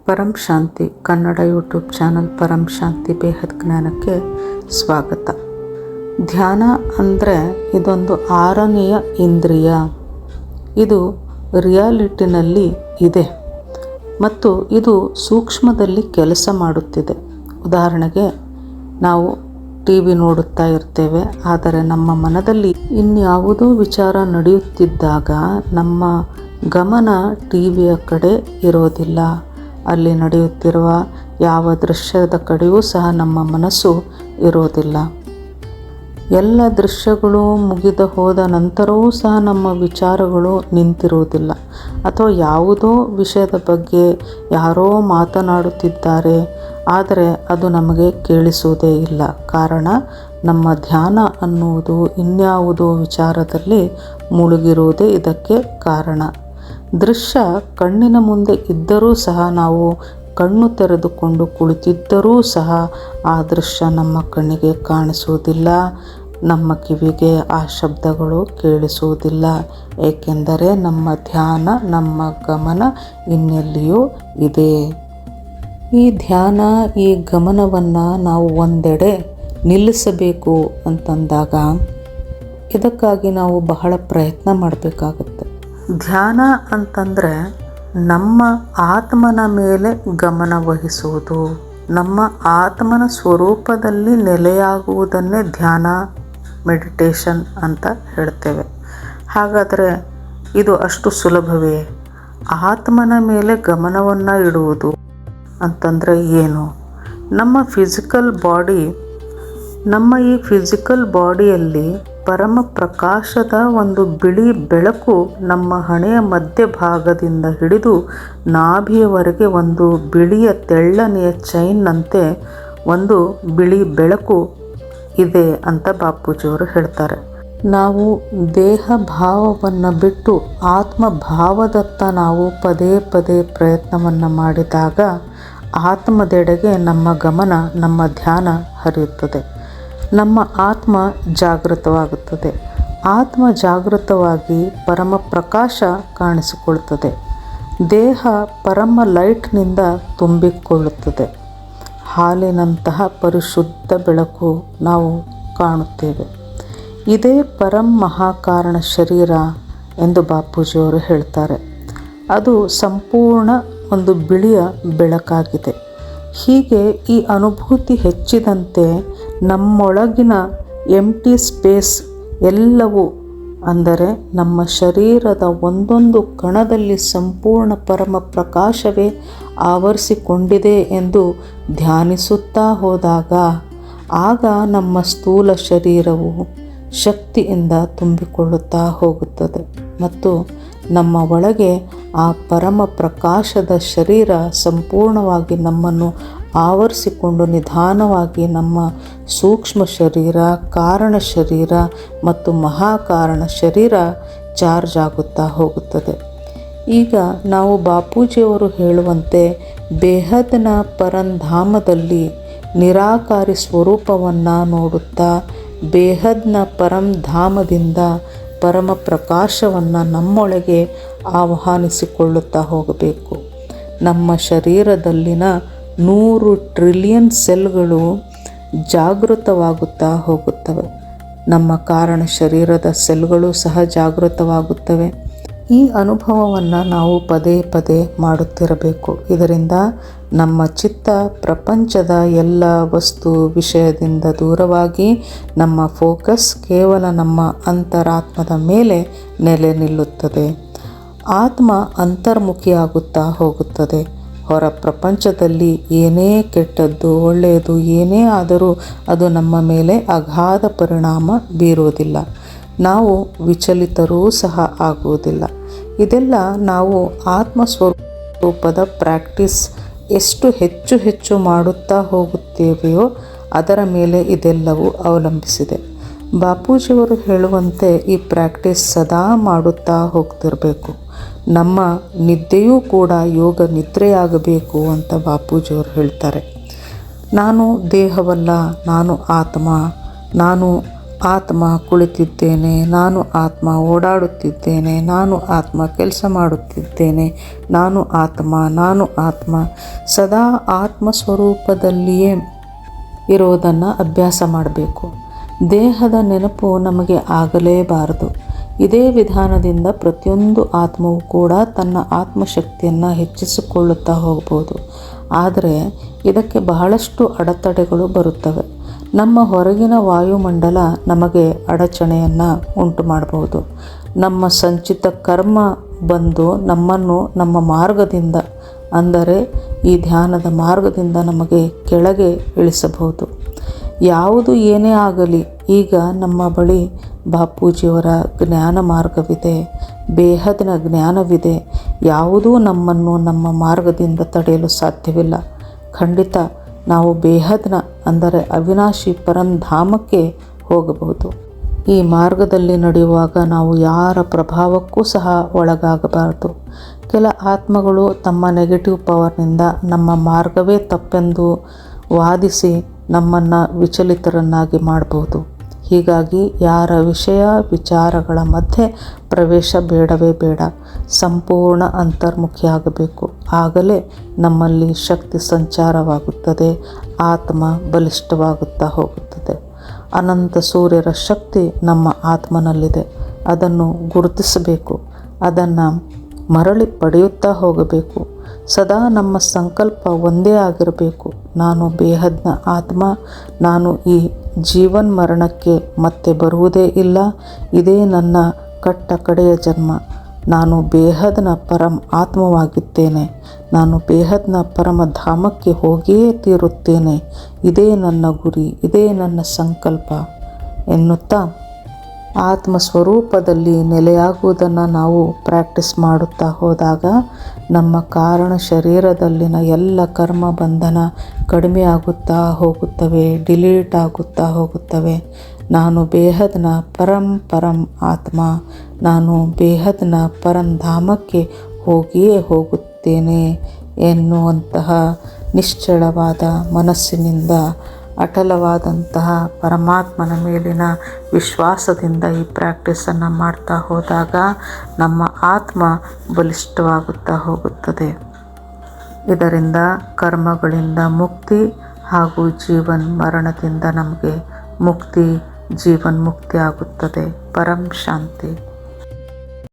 ಪರಂ ಶಾಂತಿ Kannada YouTube channel ಪರಂ ಶಾಂತಿ ಬೇಹದ್ ಜ್ಞಾನಕ್ಕೆ ಸ್ವಾಗತ. ಧ್ಯಾನ ಅಂದರೆ ಇದೊಂದು 6ನೆಯ ಇಂದ್ರಿಯ. ಇದು ರಿಯಾಲಿಟಿನಲ್ಲಿ ಇದೆ ಮತ್ತು ಇದು ಸೂಕ್ಷ್ಮದಲ್ಲಿ ಕೆಲಸ ಮಾಡುತ್ತಿದೆ. ಉದಾಹರಣೆಗೆ ನಾವು TV ನೋಡುತ್ತಾ ಇರ್ತೇವೆ, ಆದರೆ ನಮ್ಮ ಮನದಲ್ಲಿ ಇನ್ಯಾವುದೋ ವಿಚಾರ ನಡೆಯುತ್ತಿದ್ದಾಗ ನಮ್ಮ ಗಮನ TVಯ ಕಡೆ ಇರೋದಿಲ್ಲ. ಅಲ್ಲಿ ನಡೆಯುತ್ತಿರುವ ಯಾವ ದೃಶ್ಯದ ಕಡೆಯೂ ಸಹ ನಮ್ಮ ಮನಸ್ಸು ಇರೋದಿಲ್ಲ. ಎಲ್ಲ ದೃಶ್ಯಗಳು ಮುಗಿದ ಹೋದ ನಂತರವೂ ಸಹ ನಮ್ಮ ವಿಚಾರಗಳು ನಿಂತಿರುವುದಿಲ್ಲ. ಅಥವಾ ಯಾವುದೋ ವಿಷಯದ ಬಗ್ಗೆ ಯಾರೋ ಮಾತನಾಡುತ್ತಿದ್ದಾರೆ, ಆದರೆ ಅದು ನಮಗೆ ಕೇಳಿಸುವುದೇ ಇಲ್ಲ. ಕಾರಣ ನಮ್ಮ ಧ್ಯಾನ ಅನ್ನುವುದು ಇನ್ಯಾವುದೋ ವಿಚಾರದಲ್ಲಿ ಮುಳುಗಿರುವುದೇ ಇದಕ್ಕೆ ಕಾರಣ. ದೃಶ್ಯ ಕಣ್ಣಿನ ಮುಂದೆ ಇದ್ದರೂ ಸಹ, ನಾವು ಕಣ್ಣು ತೆರೆದುಕೊಂಡು ಕುಳಿತಿದ್ದರೂ ಸಹ ಆ ದೃಶ್ಯ ನಮ್ಮ ಕಣ್ಣಿಗೆ ಕಾಣಿಸುವುದಿಲ್ಲ, ನಮ್ಮ ಕಿವಿಗೆ ಆ ಶಬ್ದಗಳು ಕೇಳಿಸುವುದಿಲ್ಲ. ಏಕೆಂದರೆ ನಮ್ಮ ಧ್ಯಾನ, ನಮ್ಮ ಗಮನ ಇನ್ನೆಲ್ಲಿಯೂ ಇದೆ. ಈ ಧ್ಯಾನ, ಈ ಗಮನವನ್ನು ನಾವು ಒಂದೆಡೆ ನಿಲ್ಲಿಸಬೇಕು ಅಂತಂದಾಗ ಇದಕ್ಕಾಗಿ ನಾವು ಬಹಳ ಪ್ರಯತ್ನ ಮಾಡಬೇಕಾಗುತ್ತೆ. ಧ್ಯಾನ ಅಂತಂದರೆ ನಮ್ಮ ಆತ್ಮನ ಮೇಲೆ ಗಮನ ವಹಿಸುವುದು, ನಮ್ಮ ಆತ್ಮನ ಸ್ವರೂಪದಲ್ಲಿ ನೆಲೆಯಾಗುವುದನ್ನೇ ಧ್ಯಾನ, ಮೆಡಿಟೇಷನ್ ಅಂತ ಹೇಳ್ತೇವೆ. ಹಾಗಾದರೆ ಇದು ಅಷ್ಟು ಸುಲಭವೇ? ಆತ್ಮನ ಮೇಲೆ ಗಮನವನ್ನು ಇಡುವುದು ಅಂತಂದರೆ ಏನು? ನಮ್ಮ ಈ ಫಿಸಿಕಲ್ ಬಾಡಿಯಲ್ಲಿ ಪರಮ ಪ್ರಕಾಶದ ಒಂದು ಬಿಳಿ ಬೆಳಕು ನಮ್ಮ ಹಣೆಯ ಮಧ್ಯಭಾಗದಿಂದ ಹಿಡಿದು ನಾಭಿಯವರೆಗೆ ಒಂದು ಬಿಳಿಯ ತೆಳ್ಳನೆಯ ಚೈನ್ನಂತೆ ಒಂದು ಬಿಳಿ ಬೆಳಕು ಇದೆ ಅಂತ ಬಾಪೂಜಿಯವರು ಹೇಳ್ತಾರೆ. ನಾವು ದೇಹ ಭಾವವನ್ನು ಬಿಟ್ಟು ಆತ್ಮಭಾವದತ್ತ ನಾವು ಪದೇ ಪದೇ ಪ್ರಯತ್ನವನ್ನು ಮಾಡಿದಾಗ ಆತ್ಮದೆಡೆಗೆ ನಮ್ಮ ಗಮನ, ನಮ್ಮ ಧ್ಯಾನ ಹರಿಯುತ್ತದೆ. ನಮ್ಮ ಆತ್ಮ ಜಾಗೃತವಾಗುತ್ತದೆ. ಆತ್ಮ ಜಾಗೃತವಾಗಿ ಪರಮ ಪ್ರಕಾಶ ಕಾಣಿಸಿಕೊಳ್ಳುತ್ತದೆ. ದೇಹ ಪರಮ ಲೈಟ್ನಿಂದ ತುಂಬಿಕೊಳ್ಳುತ್ತದೆ. ಹಾಲಿನಂತಹ ಪರಿಶುದ್ಧ ಬೆಳಕು ನಾವು ಕಾಣುತ್ತೇವೆ. ಇದೇ ಪರಂ ಮಹಾಕಾರಣ ಶರೀರ ಎಂದು ಬಾಪೂಜಿಯವರು ಹೇಳ್ತಾರೆ. ಅದು ಸಂಪೂರ್ಣ ಒಂದು ಬಿಳಿಯ ಬೆಳಕಾಗಿದೆ. ಹೀಗೆ ಈ ಅನುಭೂತಿ ಹೆಚ್ಚಿದಂತೆ ನಮ್ಮೊಳಗಿನ ಎಂಟಿ ಸ್ಪೇಸ್ ಎಲ್ಲವೂ, ಅಂದರೆ ನಮ್ಮ ಶರೀರದ ಒಂದೊಂದು ಕಣದಲ್ಲಿ ಸಂಪೂರ್ಣ ಪರಮ ಪ್ರಕಾಶವೇ ಆವರಿಸಿಕೊಂಡಿದೆ ಎಂದು ಧ್ಯಾನಿಸುತ್ತಾ ಹೋದಾಗ ಆಗ ನಮ್ಮ ಸ್ಥೂಲ ಶರೀರವು ಶಕ್ತಿಯಿಂದ ತುಂಬಿಕೊಳ್ಳುತ್ತಾ ಹೋಗುತ್ತದೆ ಮತ್ತು ನಮ್ಮ ಒಳಗೆ ಆ ಪರಮ ಪ್ರಕಾಶದ ಶರೀರ ಸಂಪೂರ್ಣವಾಗಿ ನಮ್ಮನ್ನು ಆವರಿಸಿಕೊಂಡು ನಿಧಾನವಾಗಿ ನಮ್ಮ ಸೂಕ್ಷ್ಮ ಶರೀರ, ಕಾರಣ ಶರೀರ ಮತ್ತು ಮಹಾಕಾರಣ ಶರೀರ ಚಾರ್ಜ್ ಆಗುತ್ತಾ ಹೋಗುತ್ತದೆ. ಈಗ ನಾವು ಬಾಪೂಜಿಯವರು ಹೇಳುವಂತೆ ಬೇಹದ್ನ ಪರಂಧಾಮದಲ್ಲಿ ನಿರಾಕಾರಿ ಸ್ವರೂಪವನ್ನು ನೋಡುತ್ತಾ ಬೇಹದ್ನ ಪರಂಧಾಮದಿಂದ ಪರಮ ಪ್ರಕಾಶವನ್ನು ನಮ್ಮೊಳಗೆ ಆಹ್ವಾನಿಸಿಕೊಳ್ಳುತ್ತಾ ಹೋಗಬೇಕು. ನಮ್ಮ ಶರೀರದಲ್ಲಿನ 100 ಟ್ರಿಲಿಯನ್ ಸೆಲ್ಗಳು ಜಾಗೃತವಾಗುತ್ತಾ ಹೋಗುತ್ತವೆ. ನಮ್ಮ ಕಾರಣ ಶರೀರದ ಸೆಲ್ಗಳು ಸಹ ಜಾಗೃತವಾಗುತ್ತವೆ. ಈ ಅನುಭವವನ್ನು ನಾವು ಪದೇ ಪದೇ ಮಾಡುತ್ತಿರಬೇಕು. ಇದರಿಂದ ನಮ್ಮ ಚಿತ್ತ ಪ್ರಪಂಚದ ಎಲ್ಲ ವಸ್ತು ವಿಷಯದಿಂದ ದೂರವಾಗಿ ನಮ್ಮ ಫೋಕಸ್ ಕೇವಲ ನಮ್ಮ ಅಂತರಾತ್ಮದ ಮೇಲೆ ನೆಲೆ ನಿಲ್ಲುತ್ತದೆ. ಆತ್ಮ ಅಂತರ್ಮುಖಿಯಾಗುತ್ತಾ ಹೋಗುತ್ತದೆ. ಹೊರ ಪ್ರಪಂಚದಲ್ಲಿ ಏನೇ ಕೆಟ್ಟದ್ದು ಒಳ್ಳೆಯದು ಏನೇ ಆದರೂ ಅದು ನಮ್ಮ ಮೇಲೆ ಅಗಾಧ ಪರಿಣಾಮ ಬೀರುವುದಿಲ್ಲ. ನಾವು ವಿಚಲಿತರೂ ಸಹ ಆಗುವುದಿಲ್ಲ. ಇದೆಲ್ಲ ನಾವು ಆತ್ಮಸ್ವರೂಪದ ಪ್ರಾಕ್ಟೀಸ್ ಎಷ್ಟು ಹೆಚ್ಚು ಹೆಚ್ಚು ಮಾಡುತ್ತಾ ಹೋಗುತ್ತೇವೆಯೋ ಅದರ ಮೇಲೆ ಇದೆಲ್ಲವೂ ಅವಲಂಬಿಸಿದೆ. ಬಾಪೂಜಿಯವರು ಹೇಳುವಂತೆ ಈ ಪ್ರಾಕ್ಟೀಸ್ ಸದಾ ಮಾಡುತ್ತಾ ಹೋಗ್ತಿರಬೇಕು. ನಮ್ಮ ನಿದ್ದೆಯೂ ಕೂಡ ಯೋಗ ನಿದ್ರೆಯಾಗಬೇಕು ಅಂತ ಬಾಪೂಜಿಯವರು ಹೇಳ್ತಾರೆ. ನಾನು ದೇಹವಲ್ಲ, ನಾನು ಆತ್ಮ, ನಾನು ಆತ್ಮ ಕುಳಿತಿದ್ದೇನೆ, ನಾನು ಆತ್ಮ ಓಡಾಡುತ್ತಿದ್ದೇನೆ, ನಾನು ಆತ್ಮ ಕೆಲಸ ಮಾಡುತ್ತಿದ್ದೇನೆ, ನಾನು ಆತ್ಮ ಸದಾ ಆತ್ಮ ಸ್ವರೂಪದಲ್ಲಿಯೇ ಇರುವುದನ್ನು ಅಭ್ಯಾಸ ಮಾಡಬೇಕು. ದೇಹದ ನೆನಪು ನಮಗೆ ಆಗಲೇಬಾರದು. ಇದೇ ವಿಧಾನದಿಂದ ಪ್ರತಿಯೊಂದು ಆತ್ಮವು ಕೂಡ ತನ್ನ ಆತ್ಮಶಕ್ತಿಯನ್ನು ಹೆಚ್ಚಿಸಿಕೊಳ್ಳುತ್ತಾ ಹೋಗ್ಬೋದು. ಆದರೆ ಇದಕ್ಕೆ ಬಹಳಷ್ಟು ಅಡೆತಡೆಗಳು ಬರುತ್ತವೆ. ನಮ್ಮ ಹೊರಗಿನ ವಾಯುಮಂಡಲ ನಮಗೆ ಅಡಚಣೆಯನ್ನು ಉಂಟು ಮಾಡಬಹುದು. ನಮ್ಮ ಸಂಚಿತ ಕರ್ಮ ಬಂದು ನಮ್ಮನ್ನು ನಮ್ಮ ಮಾರ್ಗದಿಂದ, ಅಂದರೆ ಈ ಧ್ಯಾನದ ಮಾರ್ಗದಿಂದ ನಮಗೆ ಕೆಳಗೆ ಇಳಿಸಬಹುದು. ಯಾವುದು ಏನೇ ಆಗಲಿ, ಈಗ ನಮ್ಮ ಬಳಿ ಬಾಪೂಜಿಯವರ ಜ್ಞಾನ ಮಾರ್ಗವಿದೆ, ಬೇಹದ್ನ ಜ್ಞಾನವಿದೆ. ಯಾವುದೂ ನಮ್ಮನ್ನು ನಮ್ಮ ಮಾರ್ಗದಿಂದ ತಡೆಯಲು ಸಾಧ್ಯವಿಲ್ಲ. ಖಂಡಿತ ನಾವು ಬೇಹದ್ನ, ಅಂದರೆ ಅವಿನಾಶಿ ಪರಂಧಾಮಕ್ಕೆ ಹೋಗಬಹುದು. ಈ ಮಾರ್ಗದಲ್ಲಿ ನಡೆಯುವಾಗ ನಾವು ಯಾರ ಪ್ರಭಾವಕ್ಕೂ ಸಹ ಒಳಗಾಗಬಾರದು. ಕೆಲ ಆತ್ಮಗಳು ತಮ್ಮ ನೆಗೆಟಿವ್ ಪವರ್ನಿಂದ ನಮ್ಮ ಮಾರ್ಗವೇ ತಪ್ಪೆಂದು ವಾದಿಸಿ ನಮ್ಮನ್ನು ವಿಚಲಿತರನ್ನಾಗಿ ಮಾಡಬಹುದು. ಹೀಗಾಗಿ ಯಾರ ವಿಷಯ ವಿಚಾರಗಳ ಮಧ್ಯೆ ಪ್ರವೇಶ ಬೇಡವೇ ಬೇಡ. ಸಂಪೂರ್ಣ ಅಂತರ್ಮುಖಿಯಾಗಬೇಕು. ಆಗಲೇ ನಮ್ಮಲ್ಲಿ ಶಕ್ತಿ ಸಂಚಾರವಾಗುತ್ತದೆ, ಆತ್ಮ ಬಲಿಷ್ಠವಾಗುತ್ತಾ ಹೋಗುತ್ತದೆ. ಅನಂತ ಸೂರ್ಯರ ಶಕ್ತಿ ನಮ್ಮ ಆತ್ಮನಲ್ಲಿದೆ. ಅದನ್ನು ಗುರುತಿಸಬೇಕು, ಅದನ್ನು ಮರಳಿ ಪಡೆಯುತ್ತಾ ಹೋಗಬೇಕು. ಸದಾ ನಮ್ಮ ಸಂಕಲ್ಪ ಒಂದೇ ಆಗಿರಬೇಕು. ನಾನು ಬೇಹದ್ನ ಆತ್ಮ, ನಾನು ಈ ಜೀವನ್ಮರಣಕ್ಕೆ ಮತ್ತೆ ಬರುವುದೇ ಇಲ್ಲ, ಇದೇ ನನ್ನ ಕಡೆಯ ಜನ್ಮ. ನಾನು ಬೇಹದ್ನ ಪರಮ ಆತ್ಮವಾಗಿದ್ದೇನೆ, ನಾನು ಬೇಹದ್ನ ಪರಮಧಾಮಕ್ಕೆ ಹೋಗಿಯೇ ತೀರುತ್ತೇನೆ, ಇದೇ ನನ್ನ ಗುರಿ, ಇದೇ ನನ್ನ ಸಂಕಲ್ಪ ಎನ್ನುತ್ತಾ ಆತ್ಮಸ್ವರೂಪದಲ್ಲಿ ನೆಲೆಯಾಗುವುದನ್ನು ನಾವು ಪ್ರಾಕ್ಟೀಸ್ ಮಾಡುತ್ತಾ ಹೋದಾಗ ನಮ್ಮ ಕಾರಣ ಶರೀರದಲ್ಲಿನ ಎಲ್ಲ ಕರ್ಮ ಬಂಧನ ಕಡಿಮೆಯಾಗುತ್ತಾ ಹೋಗುತ್ತವೆ, ಡಿಲೀಟ್ ಆಗುತ್ತಾ ಹೋಗುತ್ತವೆ. ನಾನು ಬೇಹದ್ನ ಪರಂ ಆತ್ಮ, ನಾನು ಬೇಹದ್ನ ಪರಂಧಾಮಕ್ಕೆ ಹೋಗಿಯೇ ಹೋಗುತ್ತೇನೆ ಎನ್ನುವಂತಹ ನಿಶ್ಚಳವಾದ ಮನಸ್ಸಿನಿಂದ, ಅಟಲವಾದಂತಹ ಪರಮಾತ್ಮನ ಮೇಲಿನ ವಿಶ್ವಾಸದಿಂದ ಈ ಪ್ರಾಕ್ಟೀಸನ್ನು ಮಾಡ್ತಾ ಹೋದಾಗ ನಮ್ಮ ಆತ್ಮ ಬಲಿಷ್ಠವಾಗುತ್ತಾ ಹೋಗುತ್ತದೆ. ಇದರಿಂದ ಕರ್ಮಗಳಿಂದ ಮುಕ್ತಿ ಹಾಗೂ ಮರಣದಿಂದ ನಮಗೆ ಮುಕ್ತಿ, ಜೀವನ್ಮುಕ್ತಿ ಆಗುತ್ತದೆ. ಪರಂ ಶಾಂತಿ.